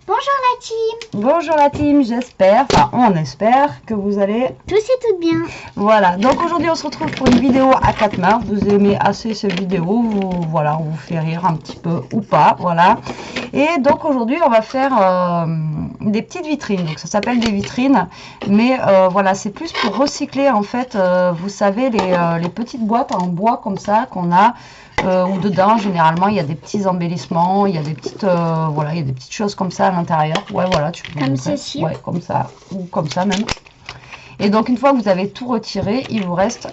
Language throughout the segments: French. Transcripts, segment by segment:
Bonjour la team. Bonjour la team, j'espère, enfin on espère que vous allez tous et toutes bien. Voilà, donc aujourd'hui on se retrouve pour une vidéo à 4 mains. Vous aimez assez cette vidéo, voilà, on vous fait rire un petit peu ou pas, voilà. Et donc aujourd'hui on va faire des petites vitrines, donc ça s'appelle des vitrines, mais voilà, c'est plus pour recycler en fait, vous savez les petites boîtes en bois comme ça qu'on a, où dedans généralement il y a des petits embellissements, il y a des petites voilà, il y a des petites choses comme ça à l'intérieur. Ouais, voilà, tu peux comme ceci. Ouais, comme ça ou comme ça même. Et donc une fois que vous avez tout retiré, il vous reste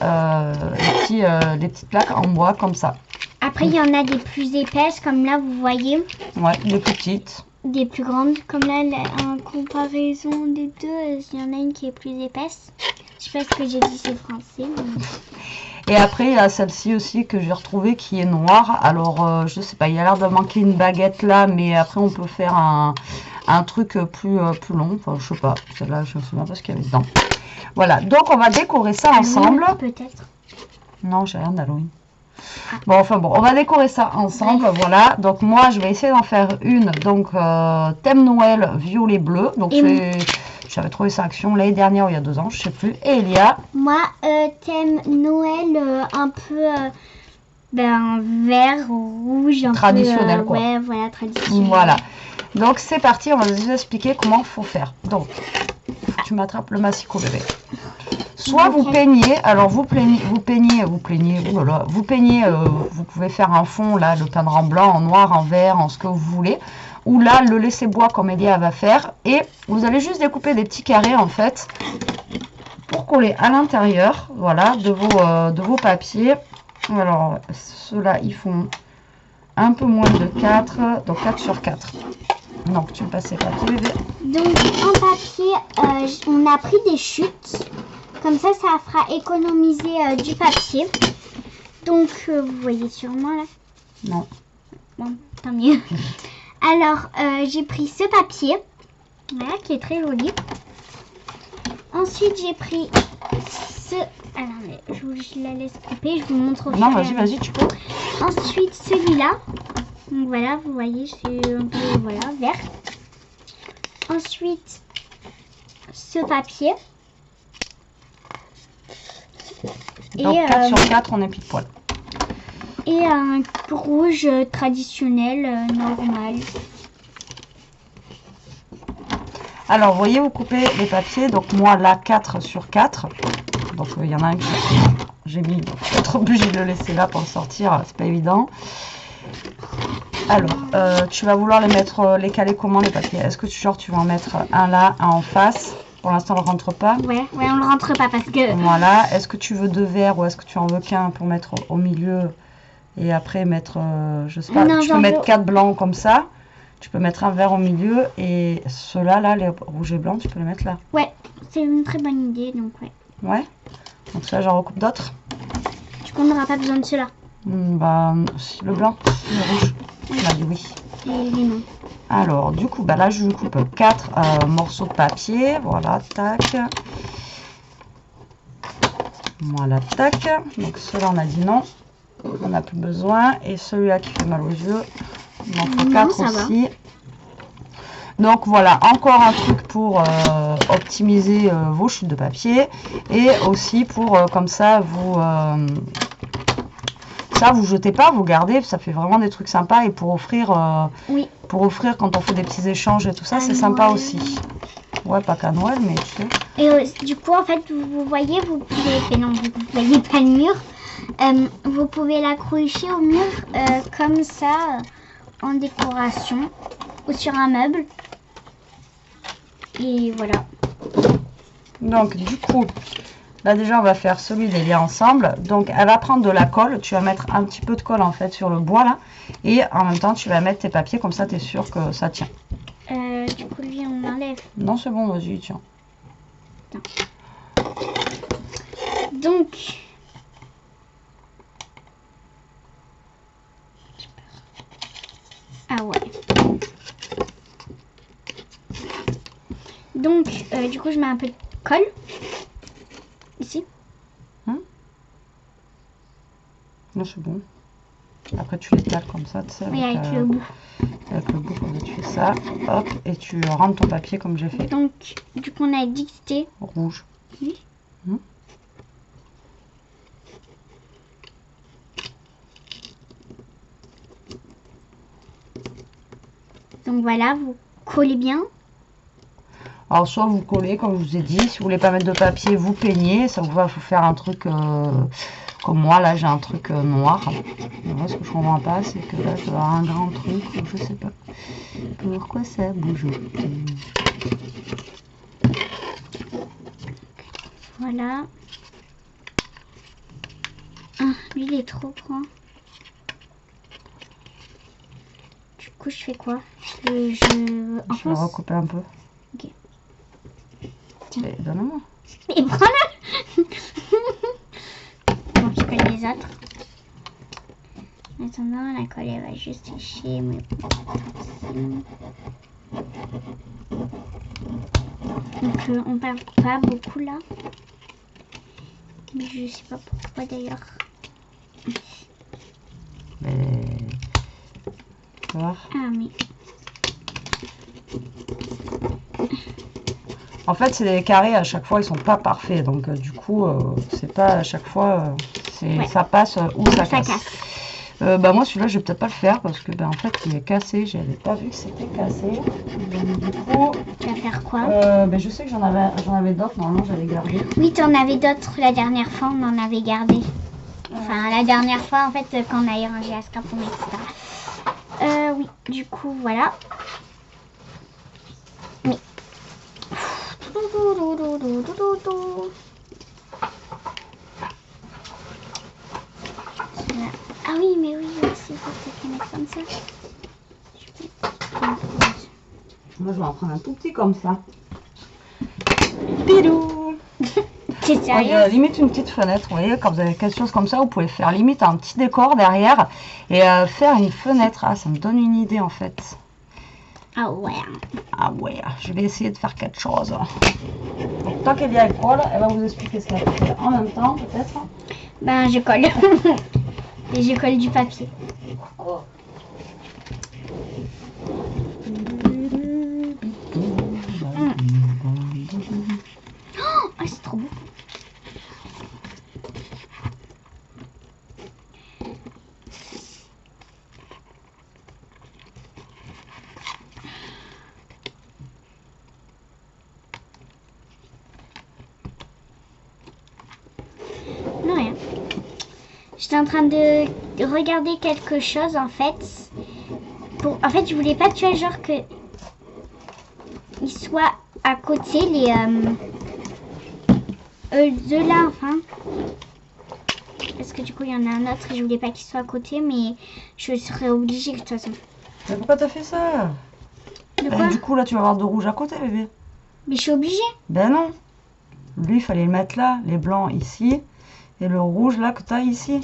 des petites plaques en bois comme ça. Après il y en a des plus épaisses comme là vous voyez. Ouais, des petites. Des plus grandes comme là en comparaison des deux, il y en a une qui est plus épaisse. Je sais pas ce que j'ai dit, c'est français. Mais... Et après, il y a celle-ci aussi que j'ai retrouvée qui est noire. Alors, je sais pas, il y a l'air de manquer une baguette là, mais après, on peut faire un truc plus long. Enfin, je sais pas. Celle-là, je ne sais même pas ce qu'il y avait dedans. Voilà, donc on va décorer ça ensemble. Peut-être. Non, j'ai rien d'Halloween. Bon, enfin bon, on va décorer ça ensemble, Ouais. Voilà. Donc moi, je vais essayer d'en faire une, donc thème Noël violet bleu. Donc j'avais trouvé ça action l'année dernière ou il y a 2 ans, je sais plus. Et Elia. Moi, thème Noël un peu vert, rouge, un traditionnel peu, quoi. Ouais, voilà, traditionnel. Voilà. Donc c'est parti, on va vous expliquer comment il faut faire. Donc, tu m'attrapes le massicot bébé. Soit vous peignez, alors vous peignez, oulala, vous peignez, vous pouvez faire un fond, là, le peindre en blanc, en noir, en vert, en ce que vous voulez. Ou là, le laisser bois comme Elia va faire. Et vous allez juste découper des petits carrés, en fait, pour coller à l'intérieur, voilà, de vos papiers. Alors, ceux-là, ils font un peu moins de 4, donc 4 sur 4. Donc, tu me passes les papiers, bébé. Donc, en papier, on a pris des chutes. Comme ça fera économiser du papier. Donc, vous voyez sûrement là. Non. Bon, tant mieux. Alors, j'ai pris ce papier. Voilà, qui est très joli. Ensuite, j'ai pris ce... Alors, je la laisse couper, je vous montre. Non, vas-y, tu peux. Ensuite, celui-là. Donc voilà, vous voyez, c'est un peu, voilà, vert. Ensuite, ce papier. Donc, 4 sur 4, on est pile poil. Et un rouge traditionnel, normal. Alors, vous voyez, vous coupez les papiers. Donc, moi, là, 4 sur 4. Donc, il y en a un que j'ai mis. Je vais être obligée de le laisser là pour le sortir. C'est pas évident. Alors, tu vas vouloir les caler comment, les papiers? Est-ce que tu vas en mettre un là, un en face? Pour l'instant, on ne le rentre pas. Ouais, on le rentre pas parce que... Voilà. Est-ce que tu veux 2 verres ou est-ce que tu en veux qu'un pour mettre au milieu et après mettre, je sais pas, non, tu peux mettre 4 blancs comme ça. Tu peux mettre un vert au milieu et ceux-là, là, les rouges et blancs, tu peux les mettre là. Ouais, c'est une très bonne idée, donc ouais. Ouais. Donc ça, j'en recoupe d'autres. Du coup, on n'aura pas besoin de ceux-là. Bah, si, le blanc, le rouge. Oui. On a dit oui. Et les noms. Alors, du coup, bah là, je coupe 4 morceaux de papier. Voilà, tac. Voilà, tac. Donc, ceux-là, on a dit non. On n'a plus besoin. Et celui-là qui fait mal aux yeux, il en faut 4 aussi. Va. Donc, voilà, encore un truc pour optimiser vos chutes de papier. Et aussi pour, comme ça, vous jetez pas, vous gardez, ça fait vraiment des trucs sympas et pour offrir, oui. Pour offrir quand on fait des petits échanges et tout ça, c'est sympa aussi. Ouais, pas qu'à Noël, mais tu sais. Et du coup, en fait, vous voyez, vous pouvez, non, vous voyez pas le mur, vous pouvez l'accrocher au mur comme ça, en décoration, ou sur un meuble. Et voilà. Donc, du coup... Là déjà on va faire celui des liens ensemble. Donc elle va prendre de la colle. Tu vas mettre un petit peu de colle en fait sur le bois là. Et en même temps tu vas mettre tes papiers comme ça tu es sûr que ça tient. Du coup lui on enlève. Non c'est bon, vas-y tiens. Donc ah ouais. Donc du coup je mets un peu de colle. Ici. Non, c'est bon. Après, tu les cales comme ça, tu sais. Oui, avec le bout. Avec le bout, comme ça, tu fais ça, hop, et tu rentres ton papier comme j'ai fait. Donc, du coup, on a dit que c'était Rouge. oui. Donc voilà, vous collez bien. Alors soit vous collez comme je vous ai dit, si vous voulez pas mettre de papier, vous peignez, ça va vous faire un truc comme moi, là j'ai un truc noir. Mais moi ce que je comprends pas, c'est que là je dois avoir un grand truc, je sais pas. Pourquoi ça bouge? Voilà. Ah, lui il est trop grand. Du coup je fais quoi? Je vais recouper un peu. Ok. Tiens. Donne-moi. Et prends-le. Bon, je colle les autres. En attendant, la colle elle va juste sécher. Mais... Donc on parle pas beaucoup là. Mais je sais pas pourquoi d'ailleurs. Mais... Tu vois ? Ah mais... En fait, c'est des carrés à chaque fois, ils sont pas parfaits. Donc, du coup, c'est pas à chaque fois, ouais. Ça passe ou ça casse. Bah, moi, celui-là, je vais peut-être pas le faire parce que, en fait, il est cassé. J'avais pas vu que c'était cassé. Donc, du coup, tu vas faire quoi? Je sais que j'en avais d'autres. Normalement, j'avais gardé. Oui, tu en avais d'autres la dernière fois. On en avait gardé. Enfin, la dernière fois, en fait, quand on a rangé à Scrapon, etc. Oui, du coup, voilà. Oui. Ah oui, mais oui, aussi, il faut peut-être les mettre comme ça. Moi, je vais en prendre un tout petit comme ça. Bidou. C'est sérieux? Limite une petite fenêtre, vous voyez, quand vous avez quelque chose comme ça, vous pouvez faire limite un petit décor derrière et faire une fenêtre. Ah, ça me donne une idée en fait. Ah ouais. Ah ouais, je vais essayer de faire quelque chose. Donc, tant qu'elle y a colle, elle va vous expliquer ce qu'elle fait en même temps, peut-être. Ben, je colle. Et je colle du papier. Oh. Oh, c'est trop beau. Non, rien. J'étais en train de regarder quelque chose en fait. En fait, je voulais pas que tu vois genre que ils soient à côté les de là enfin. Parce que du coup il y en a un autre et je voulais pas qu'ils soient à côté, mais je serais obligée de toute façon. Mais pourquoi t'as fait ça? De quoi? Du coup là tu vas avoir de rouge à côté, bébé. Mais je suis obligée. Ben non. Lui il fallait le mettre là, les blancs ici et le rouge là que t'as ici.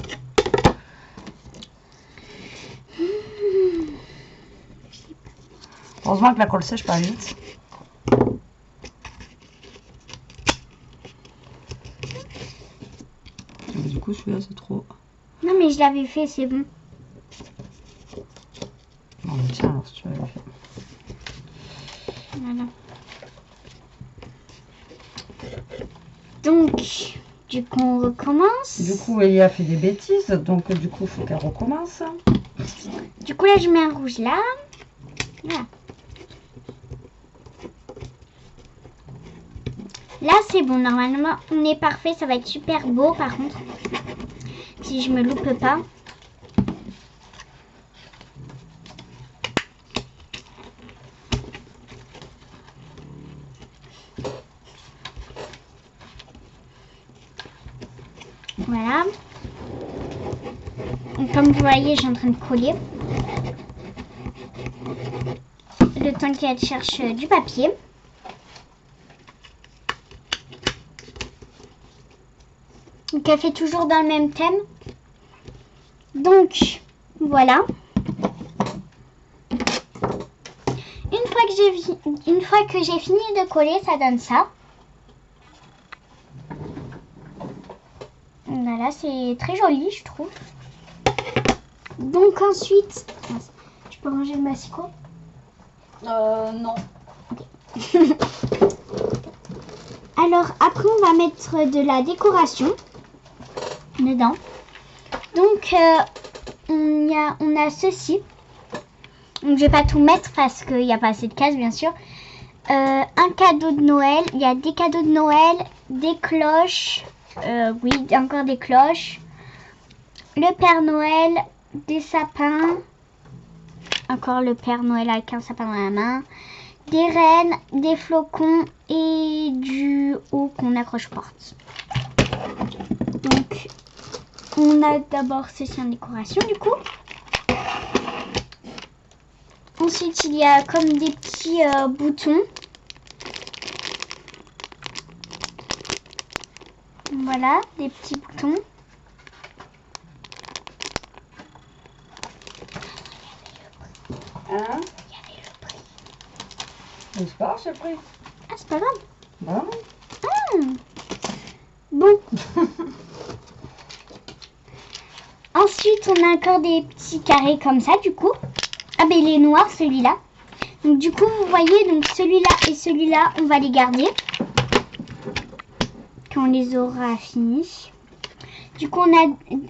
Heureusement que la colle sèche pas vite. Du coup celui-là c'est trop. Non mais je l'avais fait, c'est bon. Non mais tiens alors si tu l'avais fait. Voilà. Donc, du coup on recommence. Du coup Elia a fait des bêtises, donc du coup il faut qu'elle recommence. Du coup là je mets un rouge là. Voilà. Là c'est bon, normalement on est parfait, ça va être super beau par contre. Si je me loupe pas. Voilà. Donc, comme vous voyez, je suis en train de coller. Le temps qu'elle cherche du papier. Donc elle fait toujours dans le même thème. Donc voilà. Une fois que j'ai fini de coller, ça donne ça. Voilà, c'est très joli, je trouve. Donc ensuite, tu peux ranger le massicot. Non. Alors après on va mettre de la décoration dedans. Donc on a ceci. Donc je vais pas tout mettre parce qu'il n'y a pas assez de cases bien sûr. Un cadeau de Noël. Il y a des cadeaux de Noël, des cloches. Oui, encore des cloches. Le Père Noël, des sapins. Encore le Père Noël avec un sapin dans la main. Des rennes, des flocons et du haut qu'on accroche aux portes. Donc, on a d'abord ceci en décoration du coup. Ensuite, il y a comme des petits boutons. Voilà, des petits boutons. Hein? Il y avait le prix. Mais c'est pas grave, c'est le prix. Ah, c'est pas grave. Bah Ah. non. Bon. Ensuite, on a encore des petits carrés comme ça, du coup. Ah, ben il est noir, celui-là. Donc, du coup, vous voyez, donc celui-là et celui-là, on va les garder. Quand on les aura finis. Du coup, on a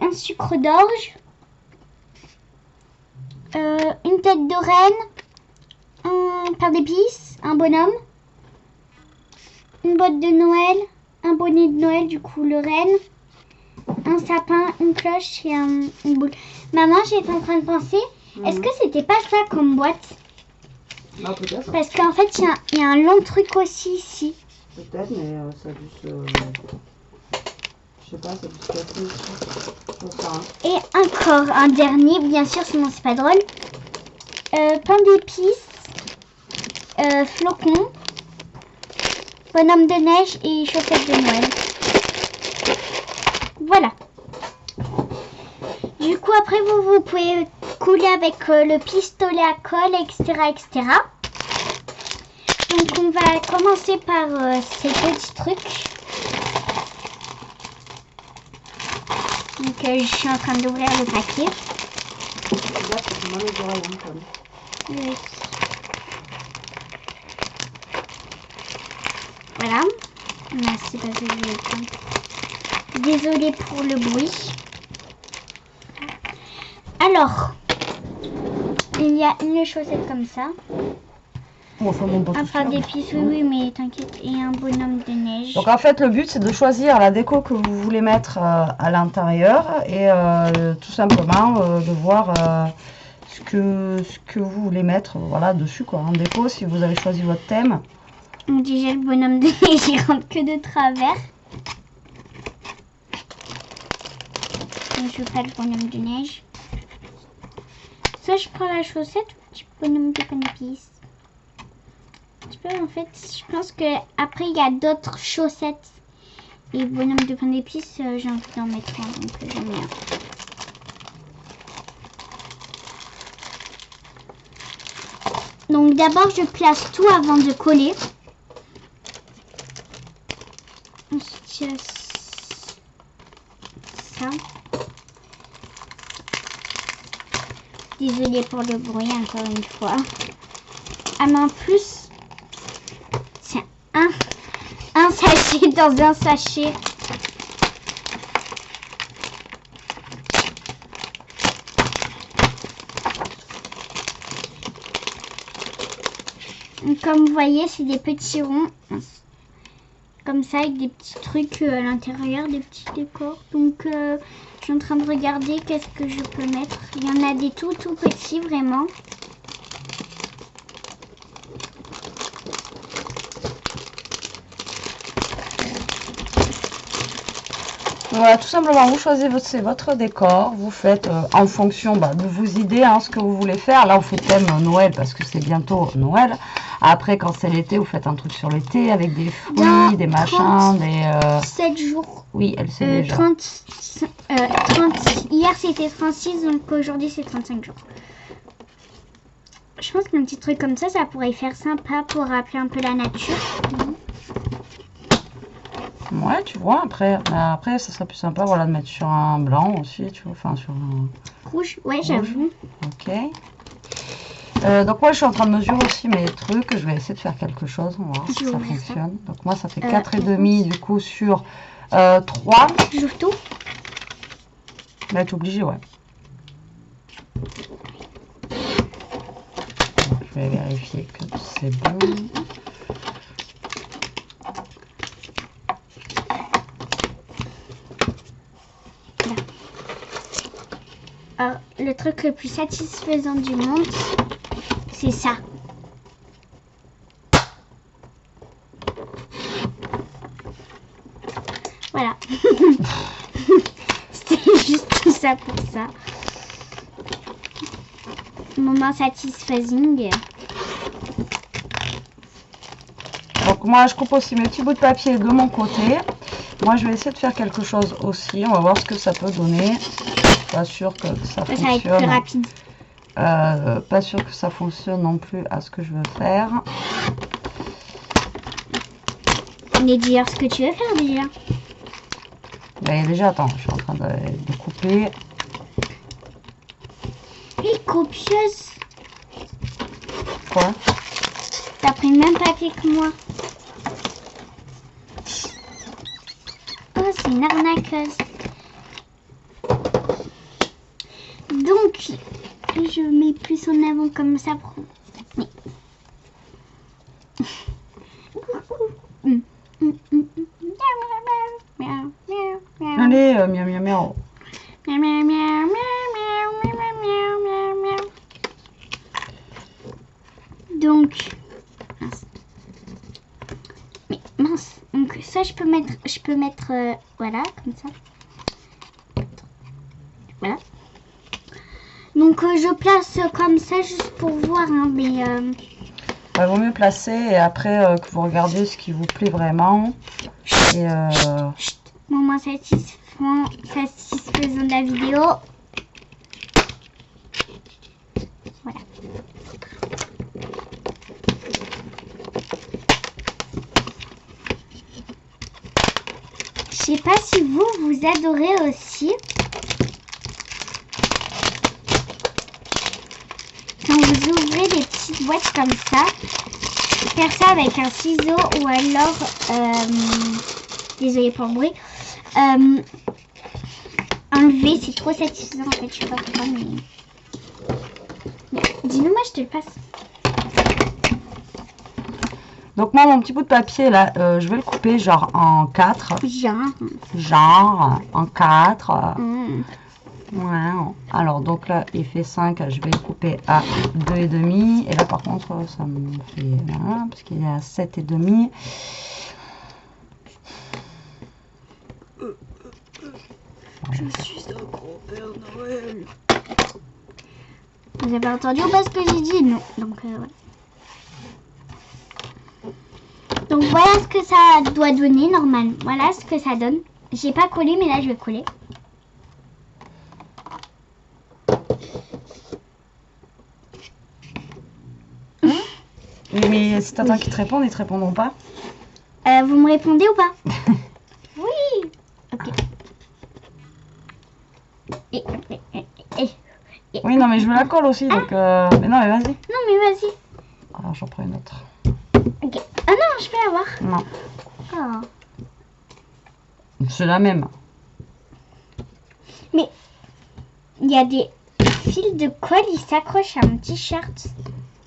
un sucre d'orge. Une tête de reine. Un pain d'épices. Un bonhomme. Une botte de Noël. Un bonnet de Noël, du coup, le renne. Un sapin, une cloche et une boule. Maman, j'étais en train de penser, est-ce que c'était pas ça comme boîte? Ah, peut-être. Parce qu'en fait, il y a un long truc aussi ici. Peut-être, mais ça a dû se... Je sais pas, ça a dû se casser. Et encore un dernier, bien sûr, sinon c'est pas drôle. Pain d'épices, flocons, bonhomme de neige et chaussettes de Noël. Voilà. Du coup, après, vous pouvez couler avec le pistolet à colle, etc., etc. Donc, on va commencer par ces petits trucs. Donc, je suis en train d'ouvrir le paquet. Oui. Voilà. Merci parce que je vais prendre. Désolée pour le bruit. Alors, il y a une chaussette comme ça. Enfin, bon, pas Un tout pain faire. d'épices, oui, mais t'inquiète. Et un bonhomme de neige. Donc en fait, le but, c'est de choisir la déco que vous voulez mettre à l'intérieur et tout simplement de voir ce que vous voulez mettre voilà, dessus quoi, en déco, si vous avez choisi votre thème. Donc déjà, le bonhomme de neige, il rentre que de travers. Donc je veux pas le bonhomme de neige. Soit je prends la chaussette ou le petit bonhomme de pain d'épices. En fait, je pense que après il y a d'autres chaussettes et bonhomme de pain d'épices, j'ai envie d'en mettre un, donc j'en mets un. Donc d'abord je place tout avant de coller. Ensuite il y a ça. Désolée pour le bruit encore une fois. Ah mais en plus c'est un sachet dans un sachet. Comme vous voyez, c'est des petits ronds. Comme ça, avec des petits trucs à l'intérieur, des petits décors. Donc, je suis en train de regarder qu'est-ce que je peux mettre. Il y en a des tout petits, vraiment. Voilà, tout simplement, vous choisissez votre décor, vous faites en fonction de vos idées, ce que vous voulez faire. Là, on fait thème Noël parce que c'est bientôt Noël. Après, quand c'est l'été, vous faites un truc sur l'été avec des fruits, des machins, des... 7 jours. Oui, elle sait déjà. 30, hier, c'était 36, donc aujourd'hui, c'est 35 jours. Je pense qu'un petit truc comme ça pourrait faire sympa pour rappeler un peu la nature. Ouais, tu vois, après, ça serait plus sympa voilà, de mettre sur un blanc aussi, tu vois, enfin sur un... Rouge, ouais, j'avoue. Ok. Donc moi je suis en train de mesurer aussi mes trucs, je vais essayer de faire quelque chose, on va voir si ça fonctionne. Donc moi ça fait 4,5 du coup sur 3. J'ouvre tout. Là tu es obligé, ouais. Je vais vérifier que c'est bon. Alors, le truc le plus satisfaisant du monde, c'est ça. Voilà. C'était juste tout ça pour ça. Moment satisfaising. Donc moi je coupe aussi mes petits bouts de papier de mon côté. Moi je vais essayer de faire quelque chose aussi. On va voir ce que ça peut donner. Pas sûr que ça fonctionne. Ça va être plus rapide. Pas sûr que ça fonctionne non plus à ce que je veux faire. Mais dis-leur ce que tu veux faire déjà. Ben, déjà, attends, je suis en train de couper. Et copieuse. Quoi? T'as pris le même papier que moi. Oh, c'est une arnaqueuse. Donc, je mets plus en avant comme ça pour... Mais... Allez, miaou miaou miaou. Donc, mince. Mais mince. Donc ça, je peux mettre, voilà, comme ça. Voilà. Donc je place comme ça juste pour voir, hein, mais... Il vaut mieux placer et après que vous regardiez ce qui vous plaît vraiment. Et moment satisfaisant de la vidéo. Voilà. Je sais pas si vous adorez aussi quand vous ouvrez des petites boîtes comme ça, faire ça avec un ciseau ou alors, désolé pour le bruit, enlever, c'est trop satisfaisant en fait, je sais pas pourquoi, mais dis-nous, moi je te le passe. donc moi mon petit bout de papier là, je vais le couper genre en 4. Genre en 4. Wow. Alors donc là il fait 5, je vais le couper à 2,5 et là par contre ça me fait voilà, parce qu'il est à 7,5. Je suis un gros Père Noël. Vous avez entendu ou pas ce que j'ai dit? Non. Donc voilà. Donc voilà ce que ça doit donner normalement. Voilà ce que ça donne. J'ai pas collé mais là je vais coller. Mais si t'attends qu'ils te répondent, ils te répondront pas. Vous me répondez ou pas? Oui. Ok. Oui, non, mais je veux la colle aussi, donc... Mais non, mais vas-y. Non, mais vas-y. Alors, j'en prends une autre. Ok. Ah non, je peux l'avoir. Non. Oh. C'est la même. Mais il y a des fils de colle, ils s'accrochent à mon t-shirt.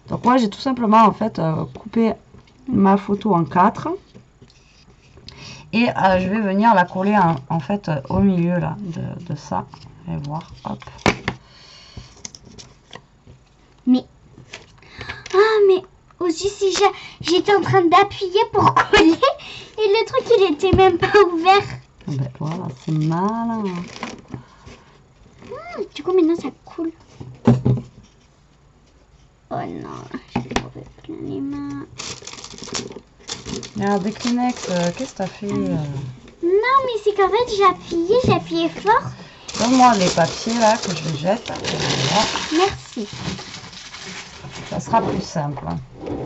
Donc moi, j'ai tout simplement, en fait, coupé ma photo en 4. Et je vais venir la coller, en fait, au milieu, là, de ça. Et voir, hop. Mais... Ah, mais aussi, si j'étais en train d'appuyer pour coller, et le truc, il était même pas ouvert. Ben voilà, c'est malin. Du coup, maintenant, ça coule. Oh non, j'ai trouvé plein les mains. Regarde, des Kleenex, qu'est-ce que t'as fait Non, mais c'est qu'en fait, j'appuyais fort. Donne-moi les papiers, là, que je jette. Voilà. Merci. Ça sera plus simple.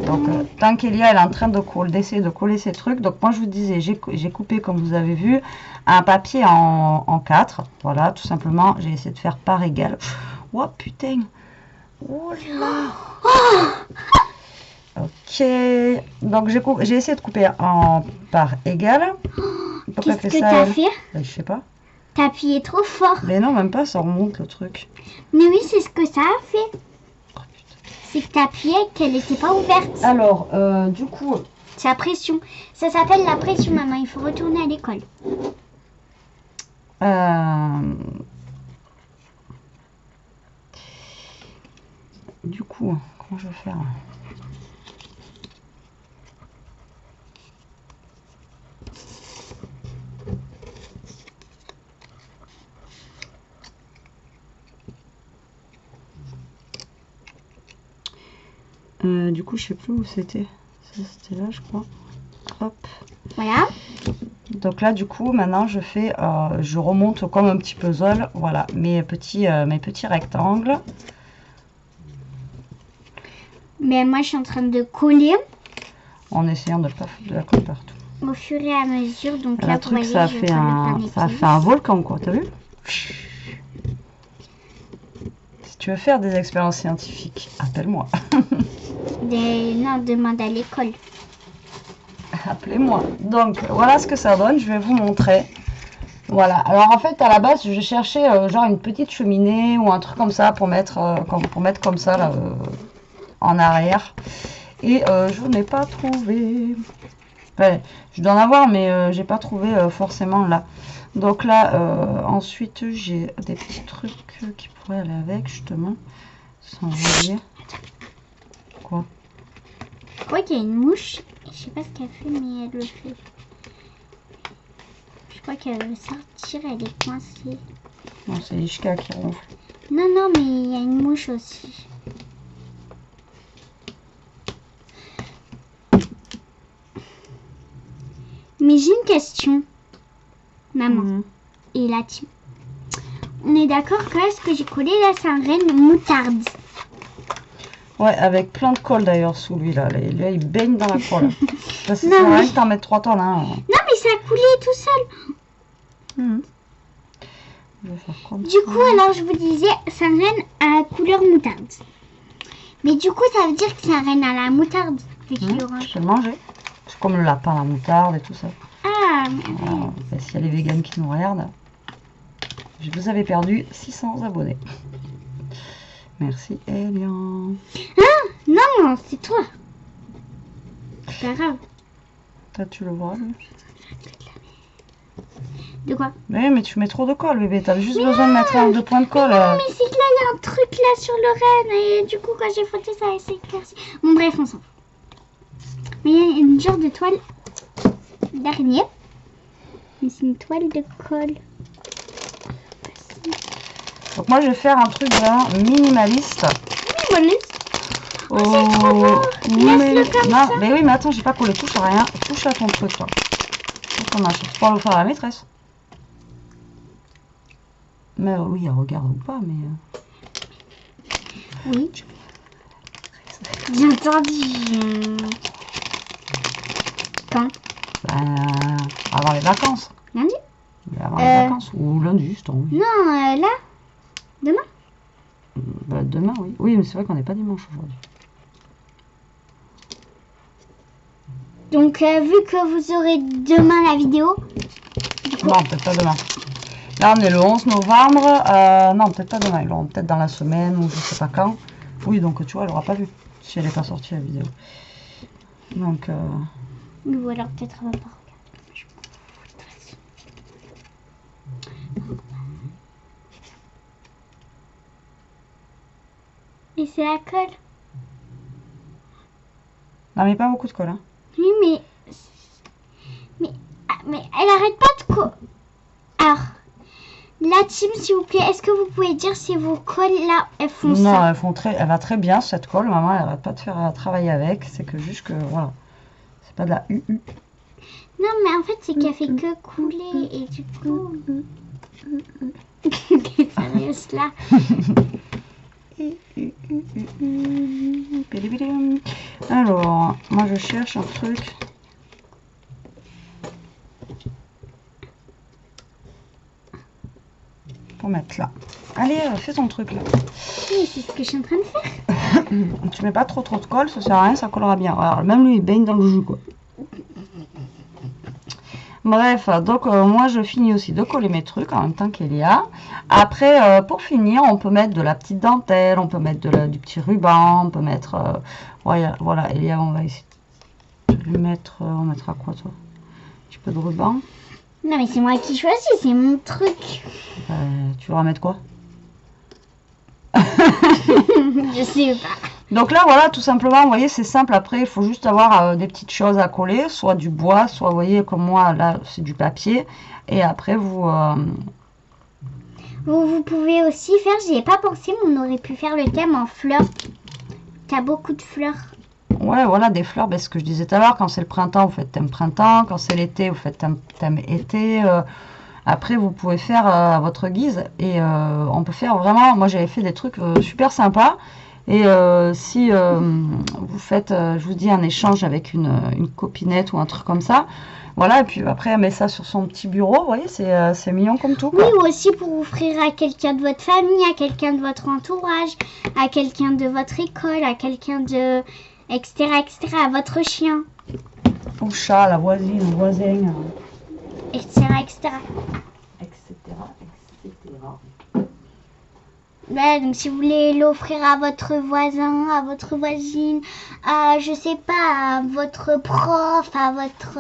Donc, tant qu'Elia elle est en train d'essayer de coller ses trucs, donc moi je vous disais, j'ai coupé, comme vous avez vu, un papier en 4. Voilà, tout simplement, j'ai essayé de faire part égale. Oh putain! Oh là. Ok. Donc j'ai essayé de couper en parts égales. Pourquoi Qu'est-ce elle fait que ça, t'as elle? fait? Ben, je sais pas. T'as appuyé trop fort. Mais non, même pas, ça remonte le truc. Mais oui, c'est ce que ça a fait. Oh, putain. C'est que t'as appuyé qu'elle n'était pas ouverte. Alors, du coup, C'est la pression. Ça s'appelle la pression, maman. Il faut retourner à l'école. comment je vais faire? Du coup, je sais plus où c'était. Ça, c'était là, je crois. Hop. Voilà. Donc là, du coup, maintenant, je remonte comme un petit puzzle. Voilà, mes petits rectangles. Mais moi, je suis en train de coller En essayant de ne pas foutre de la colle partout. au fur et à mesure. Donc Le là, vous truc, voyez, ça a je fait colle un le volcan, quoi. T'as vu? Si tu veux faire des expériences scientifiques, appelle-moi. Non, demande à l'école. Appelez-moi. Donc, voilà ce que ça donne. Je vais vous montrer. Voilà. Alors, en fait, à la base, je cherchais genre une petite cheminée ou un truc comme ça pour mettre, comme ça là, en arrière. Et je n'ai pas trouvé. Ouais, je dois en avoir, mais j'ai pas trouvé forcément là. Donc là, ensuite, j'ai des petits trucs qui pourraient aller avec, justement. Sans relier. Quoi? Je crois qu'il y a une mouche. Je sais pas ce qu'elle fait, mais elle le fait. Je crois qu'elle veut sortir, elle est coincée. Non, c'est Ishka qui ronfle. Non, non, mais il y a une mouche aussi. Mais j'ai une question, maman. Mhm. Et la team. On est d'accord que ce que j'ai collé là, c'est un grain de moutarde. Ouais, avec plein de colle d'ailleurs sous lui là. Là, il baigne dans la colle. Ça, c'est Non, rien mais- que t'en mettre 3 tonnes. Hein. Non, mais ça a coulé tout seul. Mhm. Je vais faire comme Du ça. coup, alors je vous disais, c'est un renne à couleur moutarde. Mais du coup, ça veut dire que c'est un renne à la moutarde, vu qu'il est Tu orange. peux le manger. C'est comme le lapin, la moutarde et tout ça. Ah, Voilà. Ben, s'il y a les végans qui nous regardent, je vous avais perdu 600 abonnés. Merci Elian. non, c'est toi. C'est pas grave. Toi, tu le vois, lui. De quoi? Mais tu mets trop de colle, bébé. T'as juste besoin de mettre un 2 points de colle. Non, mais c'est que là, il y a un truc là sur le renne. Et du coup, quand j'ai frotté, ça s'est éclairci. Bon, bref, on s'en fout. Mais il y a une genre de toile d'araignée. Mais c'est une toile de colle. Donc moi, je vais faire un truc vraiment minimaliste. Voilà. Oh, c'est trop beau. Laisse-le comme non, ça. mais oui, mais attends, j'ai pas collé. Touche à rien. Touche à ton truc, toi. Touche ton machin. Tu pourras le faire à la maîtresse. Mais oui, elle regarde ou pas, mais... Oui. J'ai entendu. Quand? Avant les vacances. Lundi? Avant les vacances. Ou lundi, c'est envie. Non, là? Demain? Bah, demain, oui. Oui, mais c'est vrai qu'on n'est pas dimanche aujourd'hui. Donc, vu que vous aurez demain la vidéo. Non, peut-être pas demain. Là, on est le 11 novembre. Non, peut-être pas demain. Ils l'auront peut-être dans la semaine ou je sais pas quand. Oui, donc tu vois, elle n'aura pas vu si elle n'est pas sortie la vidéo. Donc, Ou alors peut-être elle va pas regarder. Et c'est la colle. non, mais pas beaucoup de colle. Hein. Oui, mais elle arrête pas de Alors, la team, s'il vous plaît, est-ce que vous pouvez dire si vos colles là, elles font Non, ça? elle va très bien cette colle. Maman, elle n'arrête pas de faire travailler avec. C'est que juste que, voilà. C'est pas de la UU. Non, mais en fait, c'est qu'elle fait que couler et du coup. Sérieuse là. Alors, moi je cherche un truc. Pour mettre là. Allez, fais ton truc là. Oui, c'est ce que je suis en train de faire. Tu mets pas trop de colle, ça sert à rien, ça collera bien. Alors, même lui, il baigne dans le jus, quoi. Bref, donc moi je finis aussi de coller mes trucs en même temps qu'Elia. Après, pour finir, on peut mettre de la petite dentelle, on peut mettre du petit ruban, on peut mettre... voilà, Elia, on va essayer de lui mettre... on mettra quoi, toi? Un petit peu de ruban. Non, mais c'est moi qui choisis, c'est mon truc. Tu vas mettre quoi? Je sais pas. Donc là, voilà, tout simplement, vous voyez, c'est simple. Après, il faut juste avoir des petites choses à coller, soit du bois, soit, vous voyez, comme moi, là, c'est du papier. Et après, vous pouvez aussi faire, j'y ai pas pensé, mais on aurait pu faire le thème en fleurs. T'as beaucoup de fleurs. Ouais, voilà, des fleurs, ben, ce que je disais tout à l'heure, quand c'est le printemps, vous faites thème printemps, quand c'est l'été, vous faites thème été. Après, vous pouvez faire à votre guise. Et on peut faire vraiment, moi j'avais fait des trucs super sympas. Et si vous faites, je vous dis, un échange avec une copinette ou un truc comme ça, voilà, et puis après, elle met ça sur son petit bureau, vous voyez, c'est mignon comme tout, quoi. Oui, ou aussi pour offrir à quelqu'un de votre famille, à quelqu'un de votre entourage, à quelqu'un de votre école, à quelqu'un de... etc., etc., à votre chien. Au chat, la voisine, le voisin. Etc., etc. Etc., etc. Ouais, donc si vous voulez l'offrir à votre voisin, à votre voisine, à, je sais pas, à votre prof, à votre,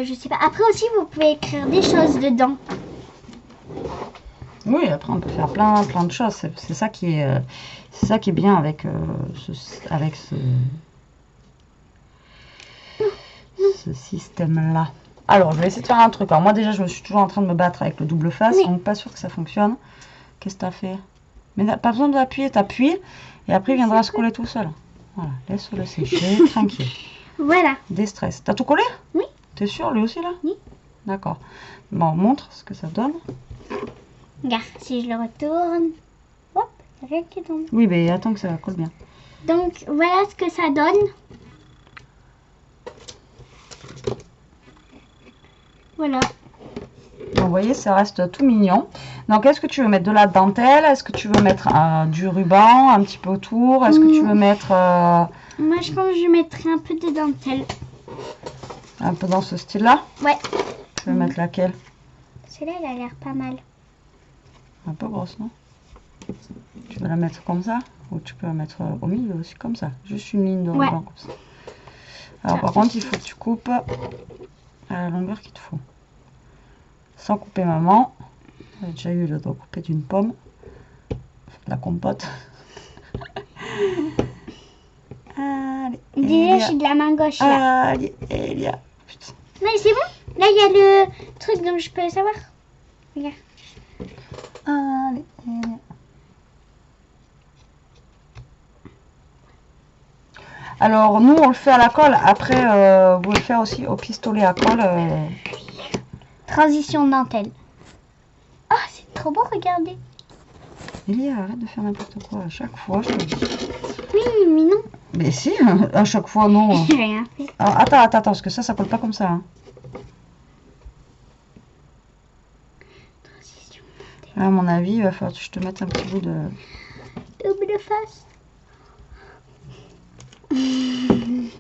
je sais pas. Après aussi, vous pouvez écrire des choses dedans. Oui, après on peut faire plein de choses. C'est ça qui est bien avec ce système-là. Alors, je vais essayer de faire un truc. Alors, moi, déjà, je me suis toujours en train de me battre avec le double face. Oui. Donc, pas sûr que ça fonctionne. Qu'est-ce que tu as fait? Mais pas besoin d'appuyer. T'appuies et après, il viendra se coller tout seul. Voilà, laisse-le sécher, tranquille. Voilà. Déstress. T'as tout collé? Oui. T'es sûr, lui aussi, là? Oui. D'accord. Bon, montre ce que ça donne. Regarde, si je le retourne, hop, il n'y a rien qui tombe. Oui, mais attends que ça colle bien. Donc, voilà ce que ça donne. Voilà. Donc, vous voyez, ça reste tout mignon. Donc, est-ce que tu veux mettre de la dentelle? Est-ce que tu veux mettre du ruban un petit peu autour? Est-ce que tu veux mettre... Moi, je pense que je mettrai un peu de dentelle. un peu dans ce style-là? Ouais. Tu veux mettre laquelle? Celle-là, elle a l'air pas mal. Un peu grosse, non? Tu veux la mettre comme ça? Ou tu peux la mettre au milieu aussi, comme ça. Juste une ligne de ruban comme ça. Alors, par contre, il faut que tu coupes à la longueur qu'il te faut. Sans couper maman. J'ai déjà eu le doigt coupé d'une pomme. De la compote. Allez. Déjà, j'ai de la main gauche là. Allez, Elia. Putain. Non, c'est bon. Là, il y a le truc dont je peux savoir. Regarde. Allez, Elia. Alors, nous, on le fait à la colle. Après, vous pouvez le faire aussi au pistolet à colle. Transition dentelle. Ah, c'est trop beau, regardez. Elia, arrête de faire n'importe quoi. À chaque fois, je te dis. Oui, mais non. Mais si, à chaque fois, non. J'ai rien fait. Alors, attends, parce que ça colle pas comme ça. Hein. Transition Là, à mon avis, il va falloir que je te mette un petit bout de... double face. Il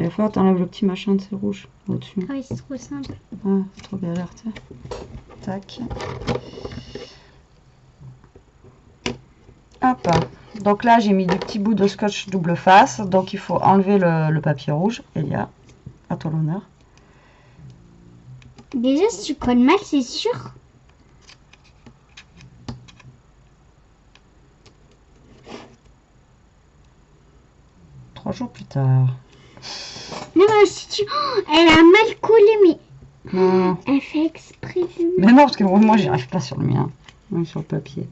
va falloir que t'enlèves le petit machin de ces rouges au-dessus. Ah oui, c'est trop simple. Ah, c'est trop galère, tu sais. Tac. Hop. Donc là, j'ai mis du petit bout de scotch double face. Donc, il faut enlever le papier rouge. Elia, à toi l'honneur. Déjà, si tu colles mal, c'est sûr. Trois jours plus tard. Non, mais si tu... Oh, elle a mal collé, mais... Non. Elle fait exprès. Mais non, parce que moi, j'y arrive pas sur le mien. Oui, sur le papier.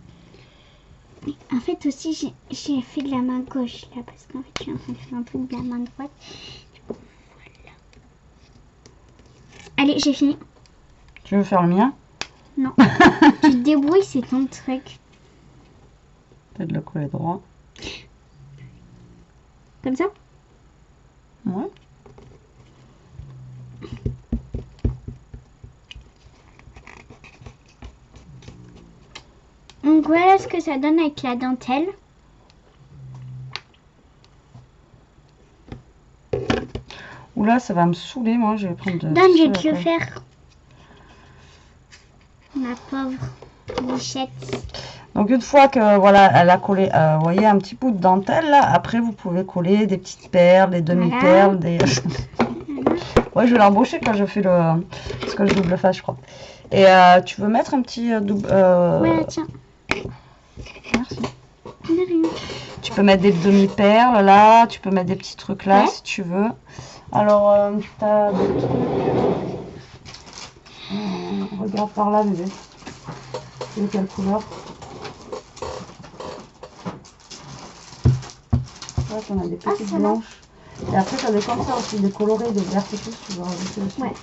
Mais en fait, aussi, j'ai fait de la main gauche, là, parce qu'en fait, je suis en train de faire un peu de la main droite. Du coup, voilà. Allez, j'ai fini. Tu veux faire le mien? Non. Tu te débrouilles, c'est ton truc. Peut-être le coller droit. Comme ça? Ouais. Donc voilà ce que ça donne avec la dentelle. Oula, ça va me saouler, moi, je vais prendre de... Donne, je vais te le faire. Ma pauvre bichette. Donc une fois que voilà, elle a collé, vous voyez, un petit bout de dentelle, là, après vous pouvez coller des petites perles, des demi-perles, des... Ouais, je vais l'embaucher quand je fais le... Parce que je double face, je crois. Et tu veux mettre un petit double... Voilà, tiens. Merci. De rien. Tu peux mettre des demi-perles, là, tu peux mettre des petits trucs là, Ouais. si tu veux. Alors, t'as des trucs... regarde par là, bébé. C'est quelle couleur? Là, on a des petites ça blanches. Et après, t'as des comme ça aussi, des colorés, des vertes et tout, si tu veux rajouter aussi. Ouais.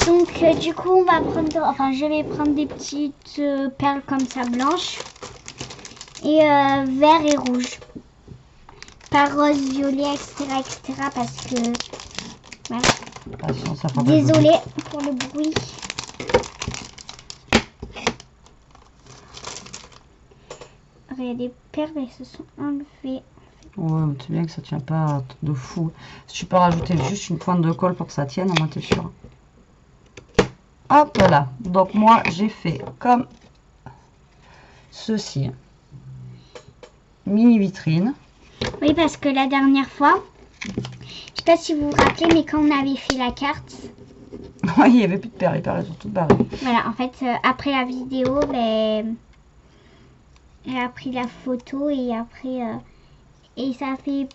Donc, du coup, on va prendre... Enfin, je vais prendre des petites perles comme ça, blanches. Et vert et rouge. Pas rose, violet, etc. parce que... Voilà. Ah, sinon, ça fera pas Désolée pour le bruit. Regardez, les perles, elles se sont enlevées. Ouais, mais c'est bien que ça tient pas de fou. Si tu peux rajouter juste une pointe de colle pour que ça tienne, au moins t'es sûr. Hop là. Donc moi, j'ai fait comme ceci. Mini vitrine. Oui, parce que la dernière fois, je sais pas si vous vous rappelez, mais quand on avait fait la carte, Ouais, il n'y avait plus de perles, les perles sont toutes barrées. voilà, en fait, après la vidéo, ben, elle a pris la photo et après, et ça a fait...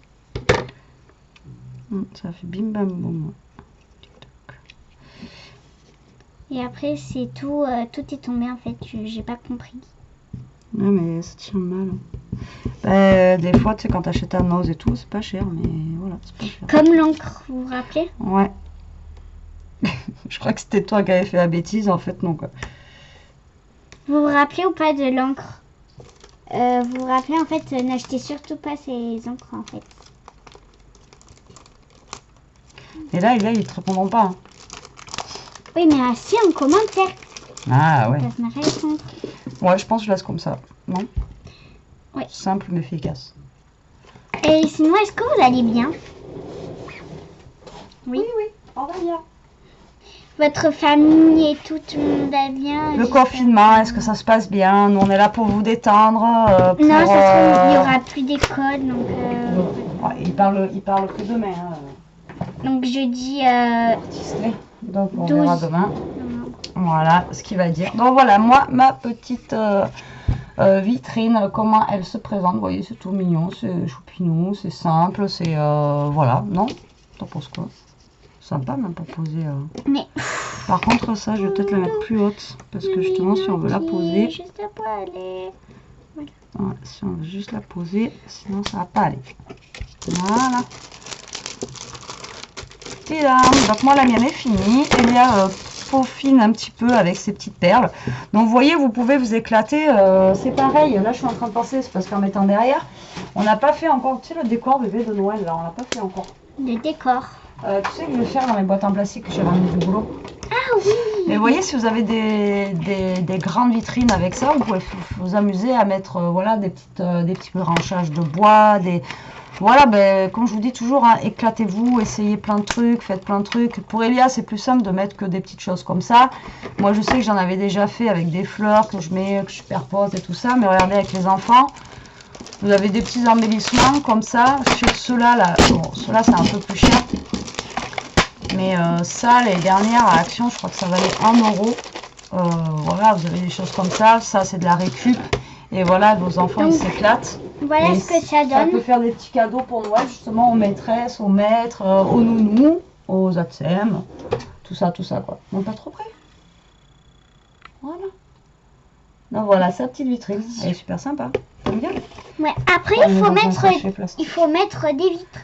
Ça fait bim bam boum. Et après, c'est tout, tout est tombé en fait, j'ai pas compris. Ouais, mais ça tient mal. Bah, des fois, tu sais, quand t'achètes à Nose et tout, c'est pas cher, mais voilà, c'est pas cher. Comme l'encre, vous vous rappelez? Ouais. Je crois que c'était toi qui avais fait la bêtise, en fait, non, quoi. Vous vous rappelez ou pas de l'encre? Vous vous rappelez, en fait, n'achetez surtout pas ces encres, en fait. Et là, ils te répondront pas. Hein. Oui, mais assis en commentaire. Ah, ouais. Ils peuvent me répondre. Ouais, je pense que je laisse comme ça. Non? Ouais. Simple mais efficace. Et sinon, est-ce que vous allez bien? Oui. Oui, on va bien. Votre famille et tout le monde va bien? Le confinement, est-ce que ça se passe bien? Nous, on est là pour vous détendre. Pour, Non, il n'y aura plus d'école, donc... Ouais, il parle que demain. Hein. Donc, jeudi... Donc, on 12. verra demain. Voilà ce qu'il va dire. Donc, voilà, moi, ma petite vitrine, comment elle se présente. Vous voyez, c'est tout mignon, c'est choupinou, c'est simple, c'est... voilà, non? T'en penses quoi? Sympa, même pour poser... Mais... Par contre, ça, je vais peut-être la mettre plus haute. Parce que justement, si on veut la poser... Juste à pas aller. Ouais, si on veut juste la poser, sinon ça va pas aller. Voilà. Donc moi la mienne est finie. Elia peaufine un petit peu avec ses petites perles. Donc vous voyez, vous pouvez vous éclater. C'est pareil, là je suis en train de penser, c'est parce qu'en mettant derrière, on n'a pas fait encore, tu sais, le décor bébé de Noël, là, on l'a pas fait encore. Le décor. Tu sais que je vais faire dans mes boîtes en plastique que j'ai ramené du boulot. Ah oui. Mais vous voyez, si vous avez des grandes vitrines avec ça, vous pouvez vous amuser à mettre voilà, des petits branchages de bois, voilà, ben, comme je vous dis toujours, hein, éclatez-vous, essayez plein de trucs, faites plein de trucs. Pour Elia, c'est plus simple de mettre que des petites choses comme ça. Moi, je sais que j'en avais déjà fait avec des fleurs que je superpose et tout ça. Mais regardez, avec les enfants, vous avez des petits embellissements comme ça. Sur ceux-là, là, bon, ceux-là, c'est un peu plus cher. Mais ça, les dernières à Action, je crois que ça valait 1 €. Voilà, vous avez des choses comme ça. Ça, c'est de la récup. Et voilà, vos enfants, ils s'éclatent. Voilà et ce que ça donne. Ça peut faire des petits cadeaux pour Noël, justement, aux maîtresses, aux maîtres, aux nounous, aux ATSEM. Tout ça, quoi. Non, pas trop près. Voilà. Donc voilà, sa petite vitrine. Elle est super sympa. T'aimes bien? Ouais, après, On est dans un sachet plastique. il faut mettre des vitres.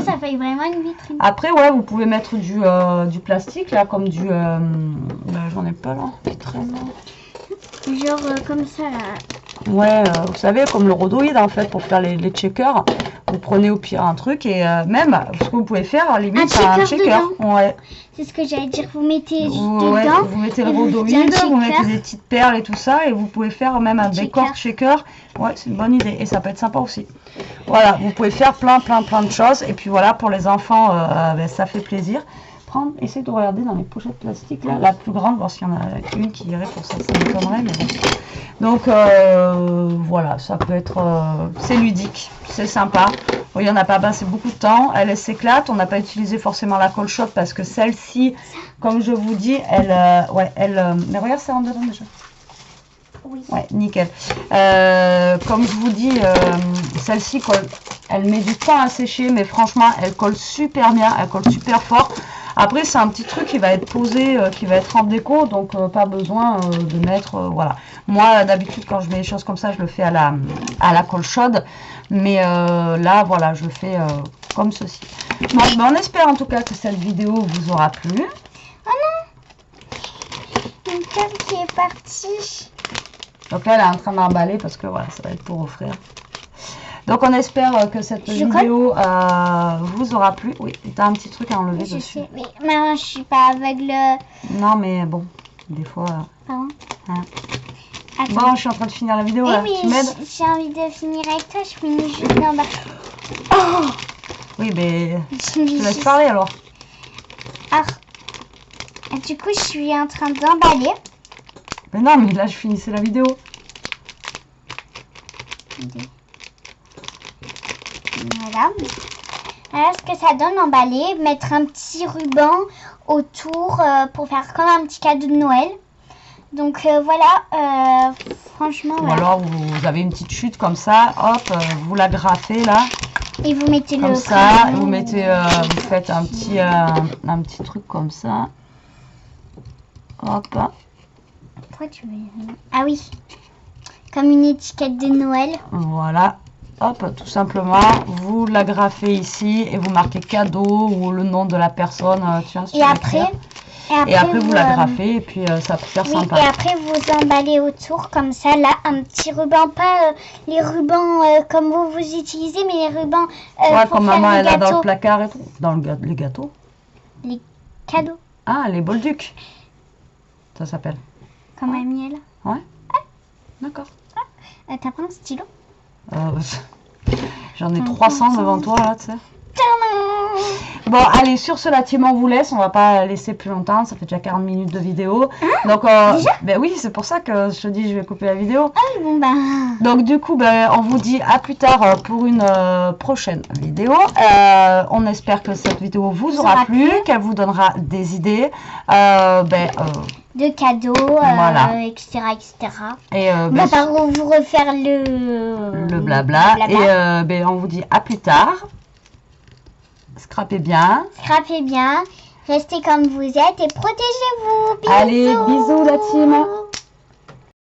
Ça fait vraiment une vitrine. Après, ouais, vous pouvez mettre du plastique, là, comme du... j'en ai pas, là, qui traîne, là. Genre comme ça, là. Ouais, vous savez, comme le rhodoïde, en fait, pour faire les checkers. Vous vous prenez au pire un truc et même ce que vous pouvez faire, limite Un un shaker. Ouais. C'est ce que j'allais dire. Vous mettez Ouais, dedans. vous mettez le et vous rhodo faites un vide, vous mettez shaker. des petites perles et tout ça et vous pouvez faire même un décor Shaker. shaker. Ouais, c'est une bonne idée et ça peut être sympa aussi. Voilà, vous pouvez faire plein de choses et puis voilà, pour les enfants, ben, ça fait plaisir. Essayez de regarder dans les pochettes plastiques là, la plus grande, voir s'il y en a une qui irait pour ça, ça m'étonnerait, mais bon. Donc voilà, ça peut être, c'est ludique, c'est sympa. Bon, il n'y en a pas, ben, c'est beaucoup de temps, elle s'éclate, on n'a pas utilisé forcément la colle chaude parce que celle-ci, comme je vous dis, elle, mais regarde, ça rentre dedans déjà. Oui. Ouais, nickel. Comme je vous dis, celle-ci, elle met du temps à sécher, mais franchement, elle colle super bien, elle colle super fort. Après, c'est un petit truc qui va être posé, qui va être en déco, donc pas besoin de mettre, voilà. Moi, d'habitude, quand je mets les choses comme ça, je le fais à la colle chaude, mais là, voilà, je fais comme ceci. Bon, ben, on espère en tout cas que cette vidéo vous aura plu. Oh non, une table qui est partie. Donc là, elle est en train d'emballer parce que voilà, ça va être pour offrir. Donc on espère que cette vidéo vous aura plu. Oui, tu as un petit truc à enlever Je dessus. sais, mais maman, je suis pas aveugle. Non, mais bon, des fois... Pardon. Hein. Attends. Bon, je suis en train de finir la vidéo, Oui, là. mais Tu m'aides? j'ai envie de finir avec toi, je finis juste d'en bas. Oh, Oui, mais je je finis te laisse juste- parler alors. Alors, du coup, je suis en train d'emballer. Mais non, mais là, je finissais la vidéo. Voilà. Voilà ce que ça donne emballer. Mettre un petit ruban autour pour faire comme un petit cadeau de Noël. Donc voilà, franchement, Ou voilà. alors, vous avez une petite chute comme ça, hop, vous la graffez là, Et vous mettez comme le ça, prénom. vous mettez, vous faites un petit truc comme ça. Hop. Pourquoi tu veux... Ah oui, comme une étiquette de Noël. Voilà, hop, tout simplement, vous la graffez ici et vous marquez cadeau ou le nom de la personne. Tiens, si Et tu veux après, écrire. Et après vous la graffez et puis ça peut faire oui, sympa. et après vous emballez autour comme ça, là, un petit ruban, pas les rubans comme vous utilisez, mais les rubans Ouais, pour comme faire maman les elle a dans gâteaux. le placard et tout. Dans les gâteaux. Les cadeaux, Ah, les bolducs. Ça s'appelle. comme Mamie elle. Ouais. D'accord. T'as pas un stylo? J'en ai 300 devant toi là, tu sais. Tadam! Bon, allez, sur ce, là, Tim, on vous laisse. On va pas laisser plus longtemps. Ça fait déjà 40 minutes de vidéo. Donc, déjà ben oui, c'est pour ça que je te dis, je vais couper la vidéo. Ah oui, bon bah. Donc, du coup, ben, on vous dit à plus tard pour une prochaine vidéo. On espère que cette vidéo vous aura plu, qu'elle vous donnera des idées. De cadeaux, Voilà. etc. etc. Et On va pas vous refaire le blabla. Et ben, on vous dit à plus tard. Scrapez bien. Scrapez bien, restez comme vous êtes et protégez-vous. Bisous. Allez, bisous la team.